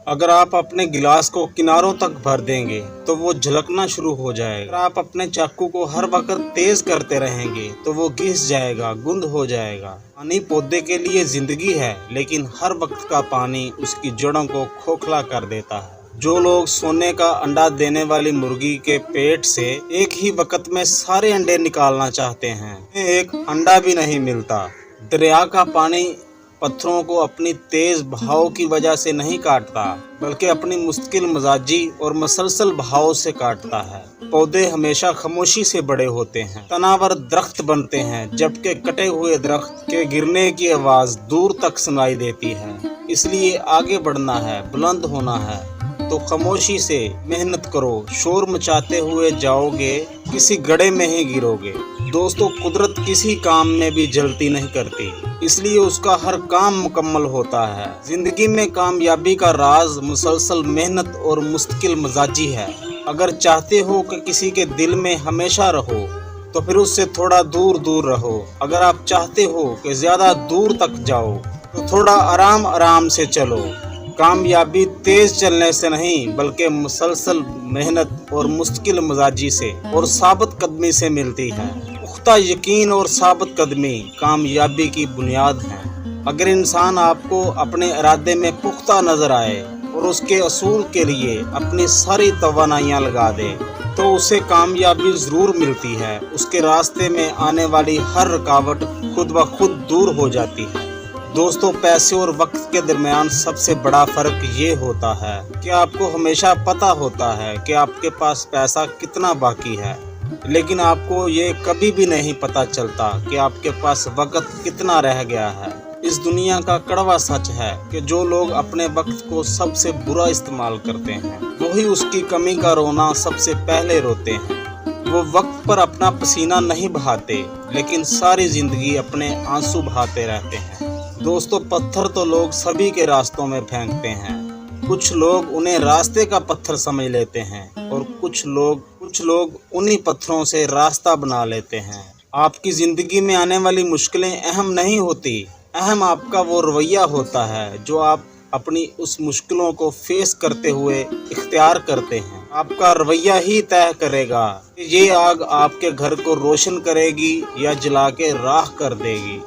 अगर आप अपने गिलास को किनारों तक भर देंगे तो वो झलकना शुरू हो जाएगा। अगर आप अपने चाकू को हर वक्त तेज करते रहेंगे तो वो घिस जाएगा, गुंद हो जाएगा। पानी पौधे के लिए जिंदगी है, लेकिन हर वक्त का पानी उसकी जड़ों को खोखला कर देता है। जो लोग सोने का अंडा देने वाली मुर्गी के पेट से एक ही वक्त में सारे अंडे निकालना चाहते हैं, एक अंडा भी नहीं मिलता। दरिया का पानी पत्थरों को अपनी तेज बहाव की वजह से नहीं काटता, बल्कि अपनी मुश्किल मिजाजी और मुसलसल बहाव से काटता है। पौधे हमेशा खामोशी से बड़े होते हैं, तनावर दरख्त बनते हैं, जबकि कटे हुए दरख्त के गिरने की आवाज दूर तक सुनाई देती है। इसलिए आगे बढ़ना है, बुलंद होना है तो खामोशी से मेहनत करो। शोर मचाते हुए जाओगे, किसी गड्ढे में ही गिरोगे। दोस्तों, कुदरत किसी काम में भी जल्दी नहीं करती, इसलिए उसका हर काम मुकम्मल होता है। जिंदगी में कामयाबी का राज मुसलसल मेहनत और मुस्तकिल मिजाजी है। अगर चाहते हो कि किसी के दिल में हमेशा रहो तो फिर उससे थोड़ा दूर दूर रहो। अगर आप चाहते हो कि ज्यादा दूर तक जाओ तो थोड़ा आराम आराम से चलो। कामयाबी तेज चलने से नहीं, बल्कि मुसलसल मेहनत और मुश्किल मिजाजी से और साबित कदमी से मिलती है। पुख्ता यकीन और साबित कदमी कामयाबी की बुनियाद है। अगर इंसान आपको अपने इरादे में पुख्ता नजर आए और उसके असूल के लिए अपनी सारी तवानाइयां लगा दे तो उसे कामयाबी जरूर मिलती है। उसके रास्ते में आने वाली हर रुकावट खुद ब खुद दूर हो जाती है। दोस्तों, पैसे और वक्त के दरमियान सबसे बड़ा फर्क ये होता है कि आपको हमेशा पता होता है कि आपके पास पैसा कितना बाकी है, लेकिन आपको ये कभी भी नहीं पता चलता कि आपके पास वक्त कितना रह गया है। इस दुनिया का कड़वा सच है कि जो लोग अपने वक्त को सबसे बुरा इस्तेमाल करते हैं, वही उसकी कमी का रोना सबसे पहले रोते हैं। वो वक्त पर अपना पसीना नहीं बहाते, लेकिन सारी जिंदगी अपने आंसू बहाते रहते हैं। दोस्तों, पत्थर तो लोग सभी के रास्तों में फेंकते हैं। कुछ लोग उन्हें रास्ते का पत्थर समझ लेते हैं और कुछ लोग उन्हीं पत्थरों से रास्ता बना लेते हैं। आपकी जिंदगी में आने वाली मुश्किलें अहम नहीं होती, अहम आपका वो रवैया होता है जो आप अपनी उस मुश्किलों को फेस करते हुए इख्तियार करते हैं। आपका रवैया ही तय करेगा कि ये आग आपके घर को रोशन करेगी या जला के राख कर देगी।